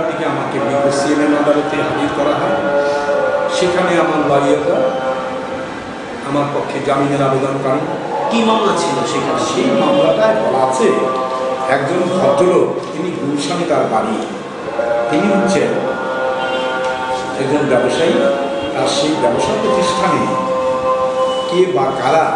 দিকে আমাকে সিএমএম আদালতে হাজির করা হয়। সেখানে আমার লয়াররা আমার পক্ষে জামিনের আবেদন করেন। কি মামলা ছিল সেখানে? সেই মামলাটায় বলা আছে, একজন ভদ্রলোক, তিনি গুলশানে তার বাড়ি, তিনি হচ্ছেন একজন ব্যবসায়ী, আর সেই ব্যবসা প্রতিষ্ঠানে কে বা কারা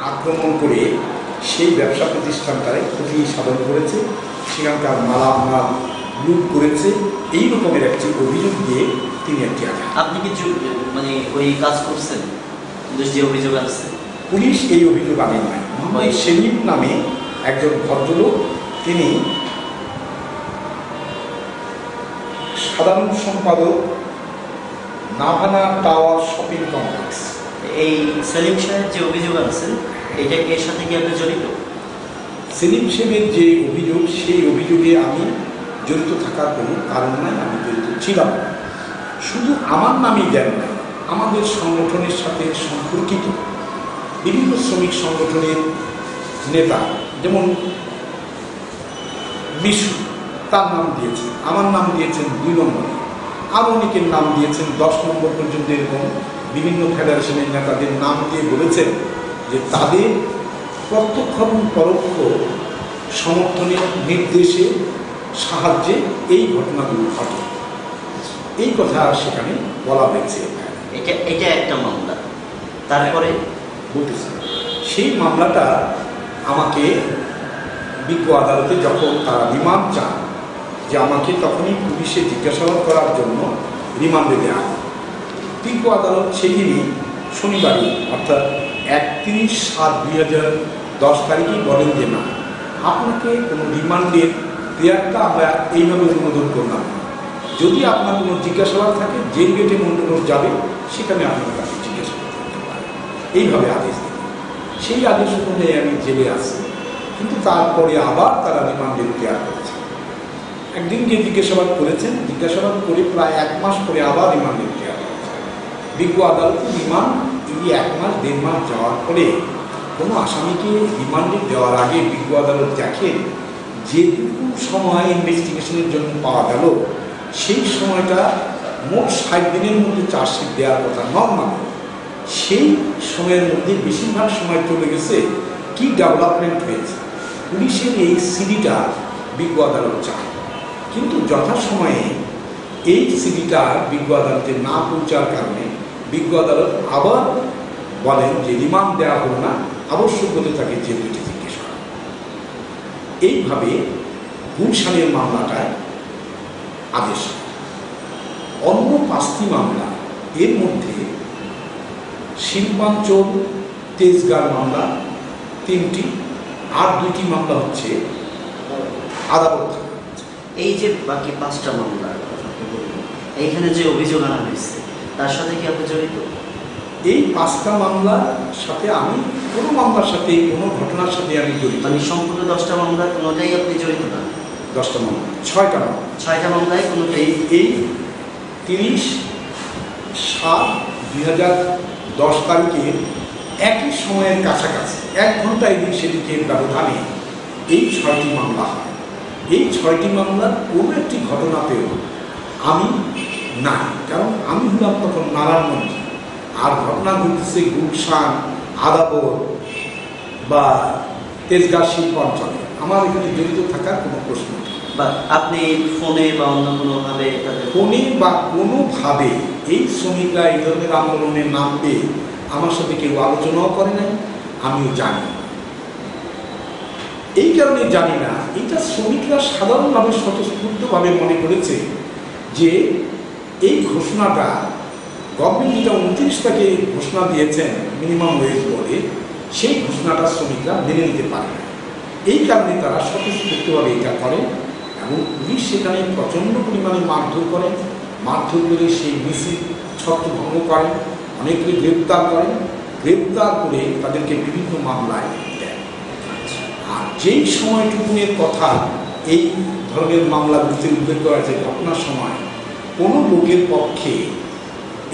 আক্রমণ করে সেই ব্যবসা প্রতিষ্ঠানটায় ক্ষতি সাধন করেছে, সেখানকার মালামাল লুট করেছে, এই রকমের একটি অভিযোগ দিয়ে তিনি একটি আঘাত। আপনি কি মানে ওই কাজ করছেন? যে অভিযোগ আছে, পুলিশ এই অভিযোগ আনে নাই। মোহাম্মদ সেলিম নামে একজন ভদ্রলোক, তিনি সাধারণ সম্পাদক, নাভানা টাওয়ার শপিং কমপ্লেক্স। এই সেলিম সাহেব যে অভিযোগ আনছেন, এটা এর সাথে কি আপনি জড়িত? সেলিম সাহেবের যে অভিযোগ, সেই অভিযোগে আমি জড়িত থাকার কোনো কারণ নাই, আমি জড়িত ছিলাম না। শুধু আমার নামই দেন না, আমাদের সংগঠনের সাথে সম্পর্কিত বিভিন্ন শ্রমিক সংগঠনের নেতা, যেমন বিশু, তার নাম দিয়েছেন, আমার নাম দিয়েছেন 2 নম্বরে, আর অনেকের নাম দিয়েছেন 10 নম্বর পর্যন্ত। এরকম বিভিন্ন ফেডারেশনের নেতাদের নাম দিয়ে বলেছেন যে তাদের প্রত্যক্ষ এবং পরোক্ষ সমর্থনে, নির্দেশে, সাহায্যে এই ঘটনাগুলো ঘটে, এই কথা সেখানে বলা হয়েছে। এটা একটা মামলা। তারপরে বলতেছে সেই মামলাটা আমাকে বিজ্ঞ আদালতে যখন তারা রিমান্ড চান, যে আমাকে তখনই পুলিশে জিজ্ঞাসাবাদ করার জন্য রিমান্ডে দেওয়া হয়। বিজ্ঞ আদালত সেদিনই শনিবারই, অর্থাৎ 31/7/2010 তারিখেই বলেন যে না, আপনাকে কোনো রিমান্ডের দেওয়ারটা আমরা এইভাবে অনুমোদন করলাম না। যদি আপনার কোনো জিজ্ঞাসাবাদ থাকে, জেল গেটে মন্ডল যাবে, সেখানে আপনার কাছে জিজ্ঞাসাবাদ করতে পারে, এইভাবে আদেশ দেন। সেই আদেশ অনুযায়ী আমি জেলে আসি, কিন্তু তারপরে আবার তারা রিমান্ডের দেওয়া করেছে। একদিন গিয়ে জিজ্ঞাসাবাদ করেছেন, জিজ্ঞাসাবাদ করে প্রায় 1 মাস পরে আবার রিমান্ডের দেওয়া করেছে। বিজ্ঞ আদালতে রিমান্ড এই 1 মাস 1.5 মাস যাওয়ার পরে কোনো আসামিকে রিমান্ডে দেওয়ার আগে বিজ্ঞ আদালত দেখেন যেটুকু সময় ইনভেস্টিগেশনের জন্য পাওয়া গেল, সেই সময়টা মোট 60 দিনের মধ্যে চার্জশিট দেওয়ার কথা নর্মাল, সেই সময়ের মধ্যে বেশিরভাগ সময় চলে গেছে কি ডেভেলপমেন্ট হয়েছে। পুলিশের এই সিডিটা বিজ্ঞ আদালত চায়, কিন্তু যথাসময়ে এই সিডিটা বিজ্ঞ আদালতে না পৌঁছার কারণে বিজ্ঞ আদালত আবার বলেন যে রিমান্ড দেওয়া হল না, আবশ্যক হতে থাকে জেল গেটে জিজ্ঞেস করা। এইভাবে গুলশানের মামলাটায় আদেশ। অন্য 5টি মামলা, এর মধ্যে শিল্পাঞ্চল তেজগাঁর মামলা 3টি, আর 2টি মামলা হচ্ছে আদালত। এই যে বাকি 5টা মামলা, এইখানে যে অভিযোগ আনা হয়েছে, তার সাথে কি আপনি জড়িত? এই 5টা মামলার সাথে আমি কোনো মামলার সাথে, কোনো ঘটনার সাথে আমি জড়িত। মানে সম্পূর্ণ 10টা মামলার কোনোটাই আপনি জড়িত না? 10টা মামলা, 6টা মামলা। 6টা মামলায় কোনোটাই? এই 30/7/2010 তারিখের একই সময়ের কাছাকাছি 1 ঘন্টা এদিক সেদিকের ব্যবধানে এই 6টি মামলা হয়। এই 6টি মামলার কোনো একটি ঘটনাতেও আমি নাই, কারণ আমি হলাম তখন নারায়ণগঞ্জ, আর ঘটনা ঘটতেছে গুলশান, আদাবর বা তেজগাঁ শিল্পাঞ্চলে। আমার এখানে জড়িত থাকার কোনো প্রশ্ন নেই। বা আপনি ফোনে বা অন্য কোনোভাবে? ফোনে বা কোনোভাবে এই শ্রমিকরা এই ধরনের আন্দোলনে নামবে আমার সাথে কেউ আলোচনাও করে নাই, আমিও জানি। এই কারণে জানি না, এটা শ্রমিকরা সাধারণভাবে স্বতঃস্ফূর্তভাবে মনে করেছে যে এই ঘোষণাটা গভর্নমেন্ট যেটা 29 তারিখে ঘোষণা দিয়েছেন মিনিমাম ওয়েজ বলে, সেই ঘোষণাটা শ্রমিকরা মেনে নিতে পারে না। এই কারণে তারা স্বতঃস্ফূর্তভাবে এটা করে, এবং পুলিশ সেখানে প্রচণ্ড পরিমাণে মারধর করে। মারধর করে সেই মিছিল ছত্রভঙ্গ করেন, অনেকে গ্রেপ্তার করেন, গ্রেপ্তার করে তাদেরকে বিভিন্ন মামলায় দেয়। আর যেই সময়টুকুনের কথা এই ধরনের মামলাগুলিতে উল্লেখ করা আছে, ঘটনার সময় কোনো লোকের পক্ষে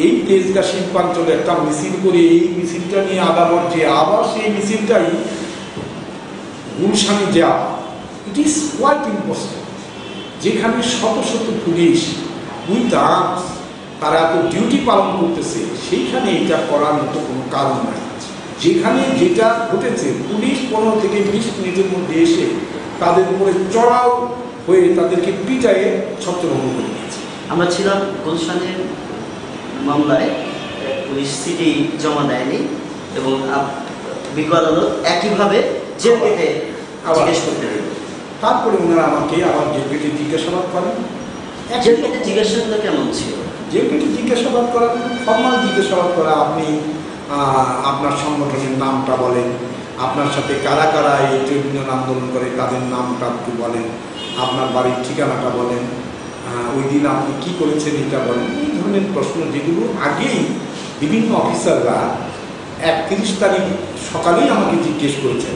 এই তেজগাঁ শিল্পাঞ্চলে একটা মিছিল করে এই মিছিলটা নিয়ে আদালত যে আবার সেই মিছিলটাই গুলশানে যাওয়া, ইট ইজ কোয়াইট ইম্পসিবল। যেখানে শত শত পুলিশ উইথ আর্মস তারা এত ডিউটি পালন করতেছে, সেইখানে এটা করার মতো কোনো কারণ নাই। যেখানে যেটা ঘটেছে, পুলিশ 15 থেকে 20 মিনিটের মধ্যে এসে তাদের উপরে চড়াও হয়ে তাদেরকে পিটায়ে ছত্রভঙ্গ করে দিয়েছে। আমরা ছিলাম গুলশানের মামলায়, পুলিশ সিটি জমা দেয়নি এবং বিজ্ঞ আদালত একইভাবে জেল কেটে জিজ্ঞেস করতে দিল। তারপরে ওনারা আমাকে আবার জেল কেটে জিজ্ঞাসাবাদ করেন। জেল কেটে জিজ্ঞাসাবাদটা কেমন ছিল? জেল কেটে জিজ্ঞাসাবাদ করেন, ফর্মাল জিজ্ঞাসাবাদ করা, আপনি আপনার সংগঠনের নামটা বলেন, আপনার সাথে কারা কারা এই ট্রেড ইউনিয়ন আন্দোলন করে তাদের নামটা একটু বলেন, আপনার বাড়ির ঠিকানাটা বলেন, ওই দিন আপনি কী করেছেন এটা বলেন। এই ধরনের প্রশ্ন যেগুলো আগেই বিভিন্ন অফিসাররা 31 তারিখ সকালেই আমাকে জিজ্ঞেস করেছেন,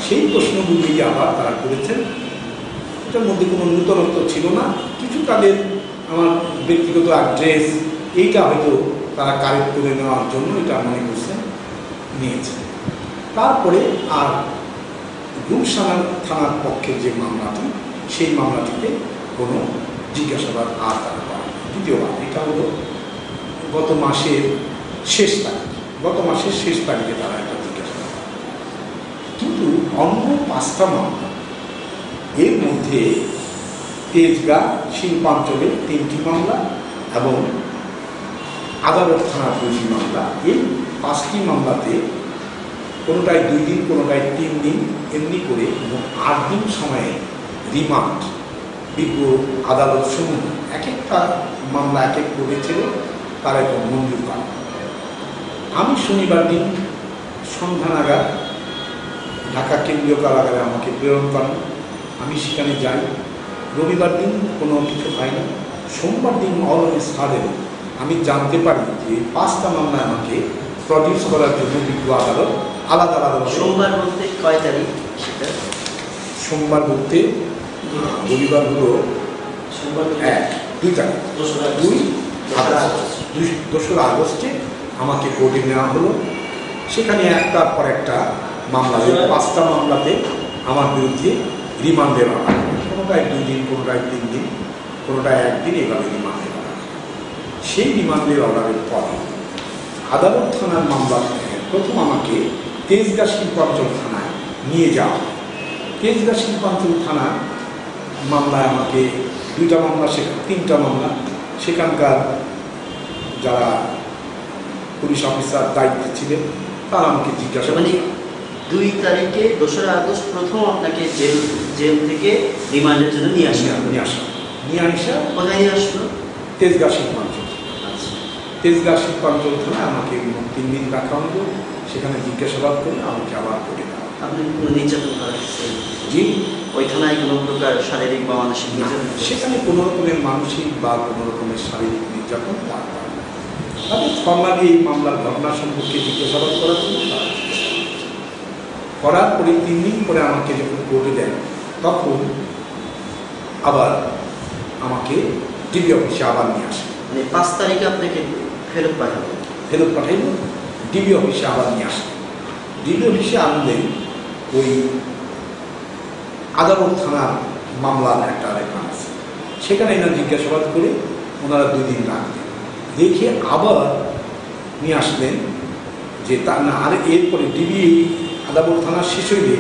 সেই প্রশ্নগুলি আবার তারা করেছেন। এটার মধ্যে কোনো নূতনত্ব ছিল না। কিছু তাদের আমার ব্যক্তিগত অ্যাড্রেস এইটা হয়তো তারা কারেক্ট করে নেওয়ার জন্য এটা মনে করছেন, নিয়েছে। তারপরে আর গুলশান থানার পক্ষে যে মামলাটি, সেই মামলাটিতে কোনো জিজ্ঞাসাবাদ আর তারা করেন। দ্বিতীয়বার এটা হলো গত মাসের শেষ তারিখে তারা একটা জিজ্ঞাসাবাদ করে। কিন্তু অন্য 5টা মামলা, এর মধ্যে তেজগাঁ শিল্পাঞ্চলে 3টি মামলা এবং আদালত থানার 2টি মামলা, এই 5টি মামলাতে কোনোটায় 2 দিন, কোনোটায় 3 দিন, এমনি করে 8 দিন সময়ে রিমান্ড বিজ্ঞ আদালত সমূহ এক একটা মামলা এক এক করেছিল, তারা একটা মঞ্জুর করেন। আমি শনিবার দিন সন্ধ্যা নাগাদ ঢাকা কেন্দ্রীয় কারাগারে আমাকে প্রেরণ করেন। আমি সেখানে যাই। রবিবার দিন কোনো কিছু হয় না। সোমবার দিন অল সাডেন আমি জানতে পারি যে 5টা মামলা আমাকে প্রডিউস করার জন্য বিজ্ঞ আদালত আলাদা আলাদা। সোমবার বলতে কয় তারিখ সেটা? সোমবার বলতে রবিবার হলো সোমবার 2 তারিখ, 2 আগস্টে আমাকে কোর্টে নেওয়া হলো। সেখানে একটার পর একটা মামলা, 5টা মামলাতে আমার বিরুদ্ধে রিমান্ডের অর্ডার, কোনোটায় 2 দিন, কোনোটায় 3 দিন, কোনোটায় 1 দিন, এভাবে রিমান্ডের অর্ডার। সেই রিমান্ডের অর্ডারের পর আদালত থানার মামলা প্রথম আমাকে তেজগাঁ শিল্পাঞ্চল থানায় নিয়ে যাওয়া। তেজগাঁ শিল্পাঞ্চল থানা মামলায় আমাকে 2টা মামলা, 3টা মামলা, সেখানকার যারা পুলিশ অফিসার দায়িত্বে ছিলেন তারা আমাকে জিজ্ঞাসা, মানে 2 তারিখে 2রা আগস্ট প্রথম আপনাকে জেল থেকে রিমান্ডের জন্য নিয়ে আসা। কোথায় নিয়ে আসলো? তেজগাঁ শিল্পাঞ্চল। তেজগাঁ শিল্পাঞ্চল থানায় আমাকে 3 দিন রাখা হলো। সেখানে জিজ্ঞাসাবাদ করে আমাকে আবার করে দেওয়া। আপনি কোনো নির্যাতন করা হচ্ছে? জি। ওই থানায় কোনো প্রকার শারীরিক বা মানসিক নির্যাতন? সেখানে কোনো রকমের মানসিক বা কোনো রকমের শারীরিক নির্যাতন তাদের ফর্মালি এই মামলার ঘটনা সম্পর্কে জিজ্ঞাসাবাদ করার জন্য করার পরে 3 দিন পরে আমাকে যখন কোর্টে দেন, তখন আবার আমাকে ডিবি অফিসে আবার নিয়ে আসে। মানে 5 তারিখে আপনাকে ফেরত পাঠাইল, ডিবি অফিসে আবার নিয়ে আসে। ডিবি অফিসে আনলেন ওই আদালত থানার মামলার একটা রেফারেন্স, সেখানে এনারা জিজ্ঞাসাবাদ করে ওনারা 2 দিন রাখলেন। দেখে আবার নিয়ে আসলেন যে তা না, আর এরপরে ডিবি আদালত থানার শেষ হইলে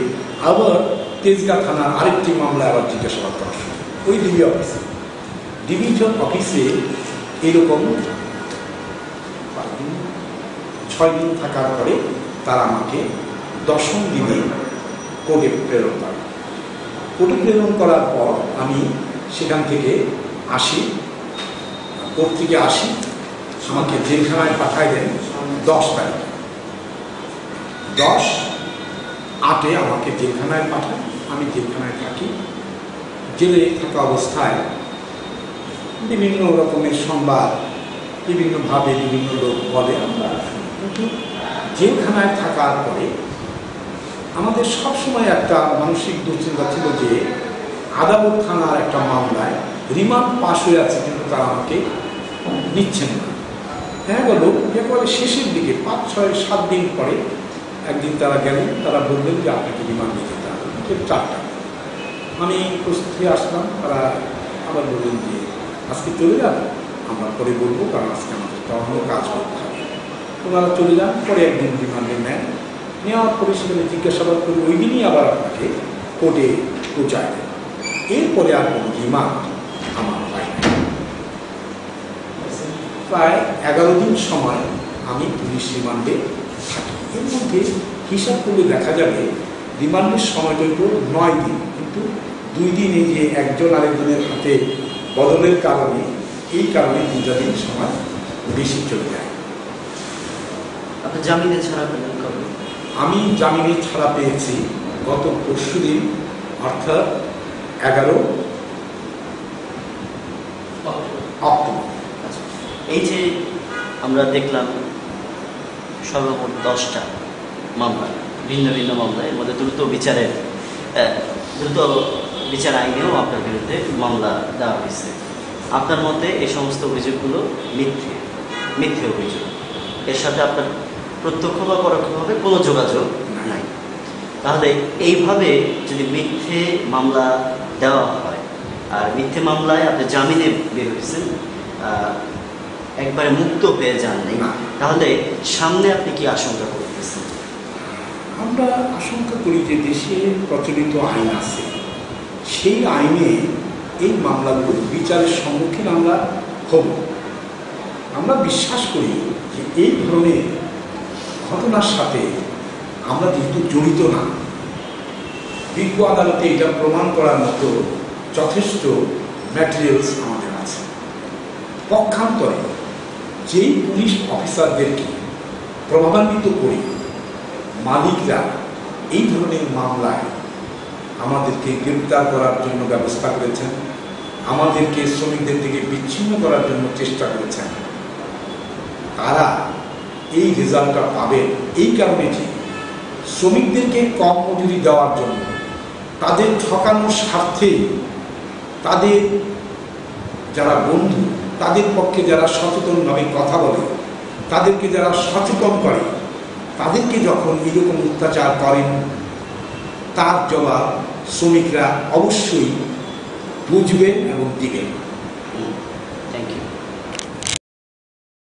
আবার তেজগাঁ থানার আরেকটি মামলায় আবার জিজ্ঞাসাবাদ করা শুরু। ওই ডিবি অফিসে, ডিভিশন অফিসে এরকম 6 দিন থাকার পরে তারা আমাকে 10ম দিনে কোর্টে প্রেরণ করে। কোর্টে প্রেরণ করার পর আমি সেখান থেকে আসি, কোর্ট থেকে আসি, আমাকে জেলখানায় পাঠায় দেন 10 তারিখ। 10/8 আমাকে জেলখানায় পাঠান। আমি জেলখানায় থাকি। জেলে থাকা অবস্থায় বিভিন্ন রকমের সংবাদ বিভিন্নভাবে বিভিন্ন লোক বলে আমরা, কিন্তু জেলখানায় থাকার পরে আমাদের সবসময় একটা মানসিক দুশ্চিন্তা ছিল যে আদালত থানার একটা মামলায় রিমান্ড পাশ হয়ে আছে, কিন্তু তারা আমাকে নিচ্ছেন না। হ্যাঁ বলো, একেবারে শেষের দিকে 5, 6, 7 দিন পরে একদিন তারা গেলেন, তারা বললেন যে আপনাকে রিমান্ডে যেতে হবে 4টা। আমি প্রস্তুত হয়ে আসলাম। তারা আবার বললেন যে আজকে চলে যান, আমরা পরে বলবো, কারণ আজকে আমাদের অন্য কাজ করতে হবে। ওনারা চলে যান, পরে একদিন রিমান্ডে নেন, নেওয়ার পরে সেখানে জিজ্ঞাসাবাদ করে ওই দিনই আবার আপনাকে কোর্টে পৌঁছায় দেন। এরপরে আর কোনো রিমান্ড আমার হয় না। প্রায় 11 দিন সময় আমি পুলিশ রিমান্ডে থাকি। এর মধ্যে হিসাব করলে দেখা যাবে রিমান্ডের সময়টা হইত 9 দিন, কিন্তু 2 দিন এই যে একজন আরেকজনের হাতে বদলের কারণে, এই কারণে 2টা দিন সময় বেশি চলে যায়। আপনি জামিনে ছাড়া পেলেন কবে? আমি জামিনে ছাড়া পেয়েছি গত পরশুদিন, অর্থাৎ 11 অক্টোবর। এই যে আমরা দেখলাম সর্বমোট 10টা মামলা, ভিন্ন ভিন্ন মামলা, এর মধ্যে দ্রুত বিচার আইনেও আপনার বিরুদ্ধে মামলা দেওয়া হয়েছে। আপনার মতে এই সমস্ত অভিযোগগুলো মিথ্যে অভিযোগ, এর সাথে আপনার প্রত্যক্ষ বা পরোক্ষভাবে কোনো যোগাযোগ নাই। তাহলে এইভাবে যদি মিথ্যে মামলা দেওয়া হয়, আর মিথ্যে মামলায় আপনি জামিনে বের হয়েছেন, একবারে মুক্ত হয়ে যান নাই, তাহলে সামনে আপনি কি আশঙ্কা করতেছেন? আমরা আশঙ্কা করি যে দেশে প্রচলিত আইন আছে, সেই আইনে এই মামলাগুলো বিচারের সম্মুখীন আমরা হব। আমরা বিশ্বাস করি যে এই ধরনের ঘটনার সাথে আমরা যেহেতু জড়িত না, বিজ্ঞ আদালতে এটা প্রমাণ করার মতো যথেষ্ট ম্যাটেরিয়ালস আমাদের আছে। পক্ষান্তরে যেই পুলিশ অফিসারদেরকে প্রভাবান্বিত করে মালিকরা এই ধরনের মামলায় আমাদেরকে গ্রেপ্তার করার জন্য ব্যবস্থা করেছেন, আমাদেরকে শ্রমিকদের থেকে বিচ্ছিন্ন করার জন্য চেষ্টা করেছেন, তারা এই রেজাল্টটা পাবেন এই কারণে যে শ্রমিকদেরকে কম মজুরি দেওয়ার জন্য, তাদের ঠকানোর স্বার্থে তাদের যারা বন্ধু, তাদের পক্ষে যারা সচেতনভাবে কথা বলে, তাদেরকে যারা সচেতন করে, তাদেরকে যখন এরকম অত্যাচার করেন, তার জবাব শ্রমিকরা অবশ্যই বুঝবেন এবং দিবেন। Thank you.